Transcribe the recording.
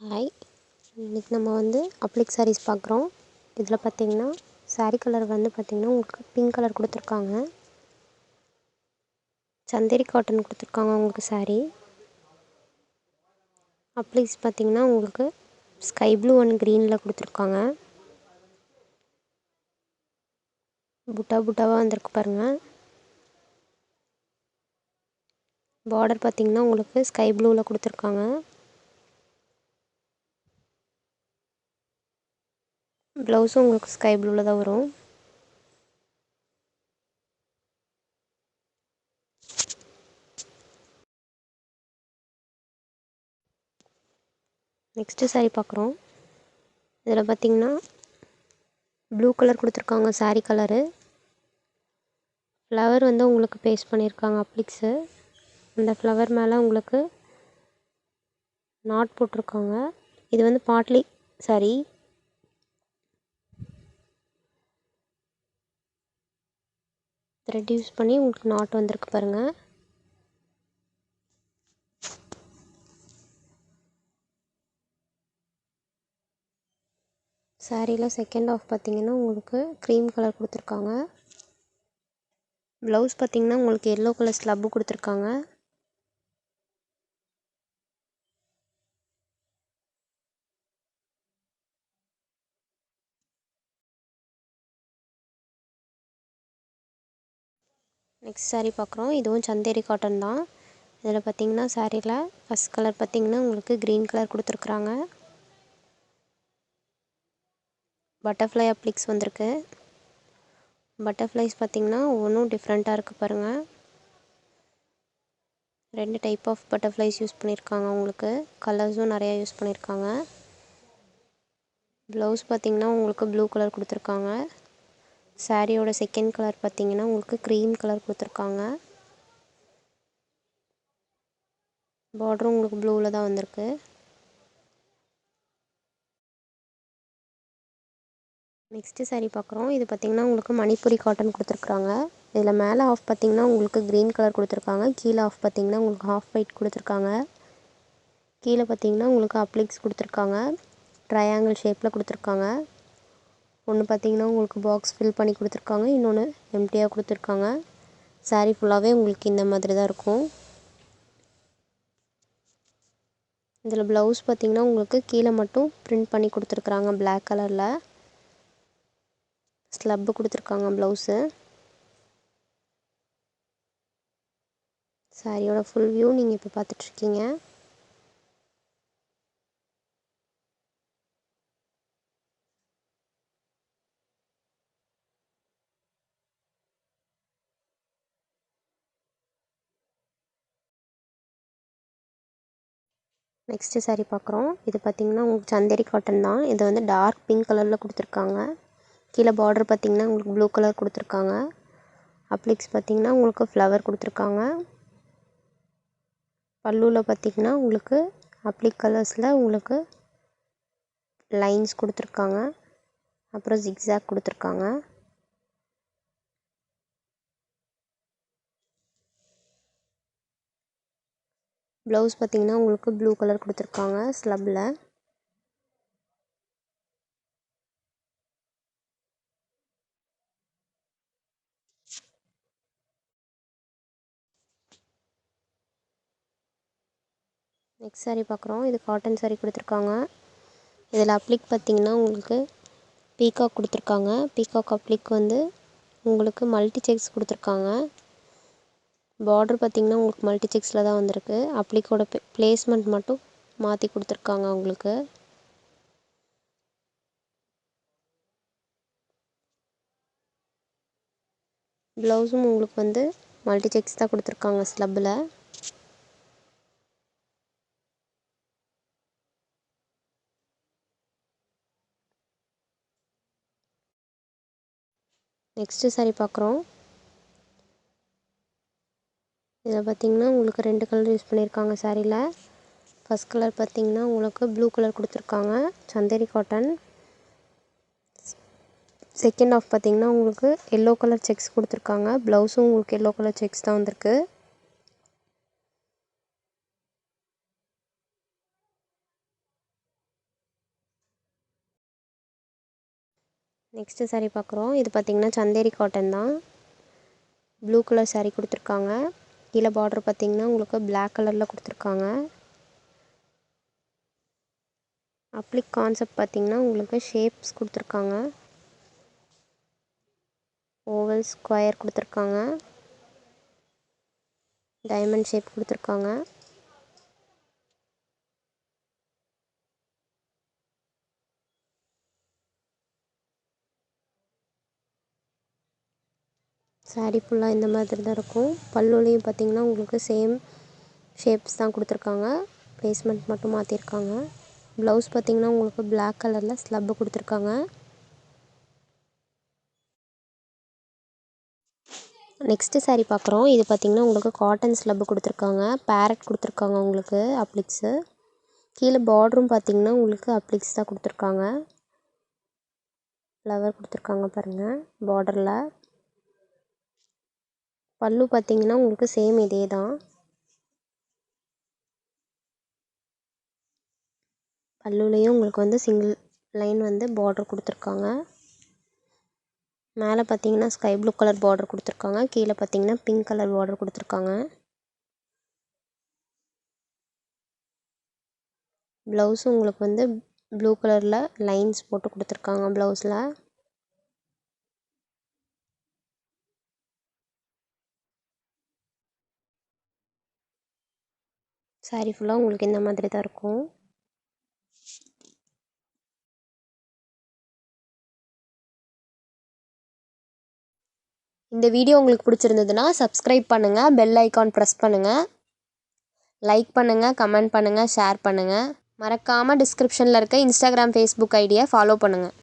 Hi, இன்றைக்கி நம்ம அப்ளிக் சாரீஸ் பார்க்குறோம். இதில் பார்த்திங்கன்னா சாரீ கலர் பார்த்திங்கன்னா உங்களுக்கு பிங்க் கலர் கொடுத்துருக்காங்க. சந்தேரி காட்டன் கொடுத்துருக்காங்க உங்களுக்கு சாரீ. அப்ளிக்ஸ் பார்த்திங்கன்னா உங்களுக்கு ஸ்கை ப்ளூ அண்ட் க்ரீனில் கொடுத்துருக்காங்க. புட்டா புட்டாவாக வந்திருக்கு பாருங்கள். பார்டர் பார்த்திங்கன்னா உங்களுக்கு ஸ்கை ப்ளூவில் கொடுத்துருக்காங்க. ப்ளவுஸும் உங்களுக்கு ஸ்கை ப்ளூவில் தான் வரும். நெக்ஸ்ட்டு சாரீ பார்க்குறோம். இதில் பார்த்திங்கன்னா ப்ளூ கலர் கொடுத்துருக்காங்க சாரீ கலரு. ஃப்ளவர் உங்களுக்கு பேஸ்ட் பண்ணியிருக்காங்க அப்ளிக்ஸு. அந்த ஃப்ளவர் மேலே உங்களுக்கு நாட் போட்டிருக்காங்க. இது பாட்லி சாரீ. த்ரெட் யூஸ் பண்ணி உங்களுக்கு நாட் வந்திருக்கு பாருங்கள். சாரியில் செகண்ட் ஆஃப் பார்த்திங்கன்னா உங்களுக்கு க்ரீம் கலர் கொடுத்துருக்காங்க. ப்ளவுஸ் பார்த்திங்கன்னா உங்களுக்கு எல்லோ கலர் ஸ்லப்பு கொடுத்துருக்காங்க. நெக்ஸ்ட் சாரீ பார்க்குறோம். இதுவும் சந்தேரி காட்டன் தான். இதில் பார்த்திங்கன்னா சாரியில் ஃபஸ்ட் கலர் பார்த்திங்கன்னா உங்களுக்கு க்ரீன் கலர் கொடுத்துருக்குறாங்க. பட்டர்ஃப்ளை அப்ளிக்ஸ் வந்திருக்கு. பட்டர்ஃப்ளைஸ் பார்த்திங்கன்னா ஒவ்வொன்றும் டிஃப்ரெண்ட்டாக இருக்குது பாருங்கள். 2 டைப் ஆஃப் பட்டர்ஃப்ளைஸ் யூஸ் பண்ணியிருக்காங்க. உங்களுக்கு கலர்ஸும் நிறையா யூஸ் பண்ணியிருக்காங்க. ப்ளவுஸ் பார்த்திங்கன்னா உங்களுக்கு ப்ளூ கலர் கொடுத்துருக்காங்க. சாரியோட செகண்ட் கலர் பார்த்திங்கன்னா உங்களுக்கு க்ரீம் கலர் கொடுத்துருக்காங்க. பார்டரும் உங்களுக்கு ப்ளூவில் தான் வந்திருக்கு. நெக்ஸ்ட்டு சாரீ பார்க்குறோம். இது பார்த்திங்கன்னா உங்களுக்கு மணிப்புரி காட்டன் கொடுத்துருக்குறாங்க. இதில் மேலே ஆஃப் பார்த்திங்கன்னா உங்களுக்கு க்ரீன் கலர் கொடுத்துருக்காங்க. கீழே ஆஃப் பார்த்திங்கன்னா உங்களுக்கு ஆஃப் ஒயிட் கொடுத்துருக்காங்க. கீழே பார்த்திங்கன்னா உங்களுக்கு அப்ளிக்ஸ் கொடுத்துருக்காங்க. ட்ரையாங்கிள் ஷேப்பில் கொடுத்துருக்காங்க. ஒன்று பார்த்திங்கன்னா உங்களுக்கு பாக்ஸ் ஃபில் பண்ணி கொடுத்துருக்காங்க. இன்னொன்று எம்டியாக கொடுத்துருக்காங்க. சாரீ ஃபுல்லாகவே உங்களுக்கு இந்த மாதிரி தான் இருக்கும். இதில் ப்ளவுஸ் பார்த்திங்கன்னா உங்களுக்கு கீழே மட்டும் பிரிண்ட் பண்ணி கொடுத்துருக்குறாங்க. பிளாக் கலரில் ஸ்லப்பு கொடுத்துருக்காங்க ப்ளவுஸு. சாரியோட ஃபுல் வியூ நீங்கள் இப்போ பார்த்துட்ருக்கீங்க. நெக்ஸ்ட்டு சாரீ பார்க்குறோம். இது பார்த்திங்கன்னா உங்களுக்கு சந்தேரி காட்டன் தான். இது டார்க் பிங்க் கலரில் கொடுத்துருக்காங்க. கீழே பார்டர் பார்த்திங்கன்னா உங்களுக்கு ப்ளூ கலர் கொடுத்துருக்காங்க. அப்ளிக்ஸ் பார்த்திங்கன்னா உங்களுக்கு ஃப்ளவர் கொடுத்துருக்காங்க. பல்லுவில் பார்த்திங்கன்னா உங்களுக்கு அப்ளிக் கலர்ஸில் உங்களுக்கு லைன்ஸ் கொடுத்துருக்காங்க. அப்புறம் ஜிக்ஸாக் கொடுத்துருக்காங்க. ப்ளவுஸ் பார்த்திங்கன்னா உங்களுக்கு ப்ளூ கலர் கொடுத்துருக்காங்க ஸ்லப்பில். நெக்ஸ்ட் சாரீ பார்க்குறோம். இது காட்டன் சாரீ கொடுத்துருக்காங்க. இதில் அப்ளிக் பார்த்திங்கன்னா உங்களுக்கு பீகாக் கொடுத்துருக்காங்க. பீகாக் அப்ளிக் உங்களுக்கு மல்டி செக்ஸ் கொடுத்துருக்காங்க. பார்டர் பார்த்திங்கன்னா உங்களுக்கு மல்டி செக்ஸில் தான் வந்திருக்கு. அப்ளிக்கோட பிளேஸ்மெண்ட் மட்டும் மாற்றி கொடுத்துருக்காங்க உங்களுக்கு. ப்ளவுஸும் உங்களுக்கு மல்டி செக்ஸ் தான் கொடுத்துருக்காங்க ஸ்லப்பில். நெக்ஸ்ட்டு சாரீ பார்க்குறோம். இதில் பார்த்திங்கன்னா உங்களுக்கு 2 கலர் யூஸ் பண்ணியிருக்காங்க சாரியில். ஃபஸ்ட் கலர் பார்த்திங்கன்னா உங்களுக்கு ப்ளூ கலர் கொடுத்துருக்காங்க சந்தேரி காட்டன். செகண்ட் ஆஃப் பார்த்திங்கன்னா உங்களுக்கு எல்லோ கலர் செக்ஸ் கொடுத்துருக்காங்க. ப்ளவுஸும் உங்களுக்கு எல்லோ கலர் செக்ஸ் தான் வந்திருக்கு. நெக்ஸ்ட்டு saree பார்க்குறோம். இது பார்த்திங்கன்னா சந்தேரி காட்டன் தான். ப்ளூ கலர் saree கொடுத்துருக்காங்க. கீழே பார்டர் பார்த்திங்கன்னா உங்களுக்கு Black கலரில் கொடுத்துருக்காங்க. அப்ளிக் கான்செப்ட் பார்த்திங்கன்னா உங்களுக்கு ஷேப்ஸ் கொடுத்துருக்காங்க. ஓவல் ஸ்கொயர் கொடுத்துருக்காங்க. டைமண்ட் ஷேப் கொடுத்துருக்காங்க. saree ஃபுல்லாக இந்த மாதிரி தான் இருக்கும். பல்லுலேயும் பார்த்திங்கன்னா உங்களுக்கு சேம் ஷேப்ஸ் தான் கொடுத்துருக்காங்க. பிளேஸ்மெண்ட் மட்டும் மாற்றிருக்காங்க. ப்ளவுஸ் பார்த்திங்கன்னா உங்களுக்கு Black கலரில் ஸ்லப்பு கொடுத்துருக்காங்க. நெக்ஸ்ட்டு saree பார்க்குறோம். இது பார்த்திங்கன்னா உங்களுக்கு காட்டன் ஸ்லப்பு கொடுத்துருக்காங்க. பேரட் கொடுத்துருக்காங்க உங்களுக்கு அப்ளிக்ஸு. கீழே பார்டரும் பார்த்திங்கன்னா உங்களுக்கு அப்ளிக்ஸ் தான் கொடுத்துருக்காங்க. ஃப்ளவர் கொடுத்துருக்காங்க பாருங்கள் பார்டரில். பல்லு பார்த்திங்கன்னா உங்களுக்கு சேம் இதே தான். பல்லுலேயும் உங்களுக்கு வந்து சிங்கிள் லைன் வந்து பார்டர் கொடுத்துருக்காங்க. மேலே பார்த்திங்கன்னா ஸ்கை ப்ளூ கலர் பார்டர் கொடுத்துருக்காங்க. கீழே பார்த்திங்கன்னா பிங்க் கலர் பார்டர் கொடுத்துருக்காங்க. ப்ளவுஸும் உங்களுக்கு வந்து ப்ளூ கலரில் லைன்ஸ் போட்டு கொடுத்துருக்காங்க ப்ளவுஸில். saree ஃபுல்லாக உங்களுக்கு இந்த மாதிரி தான் இருக்கும். இந்த வீடியோ உங்களுக்கு பிடிச்சிருந்ததுன்னா சப்ஸ்கிரைப் பண்ணுங்கள், பெல் ஐக்கான் ப்ரெஸ் பண்ணுங்கள், லைக் பண்ணுங்கள், கமெண்ட் பண்ணுங்கள், ஷேர் பண்ணுங்கள். மறக்காமல் டிஸ்கிரிப்ஷனில் இருக்க Instagram Facebook ஐடியை ஃபாலோ பண்ணுங்கள்.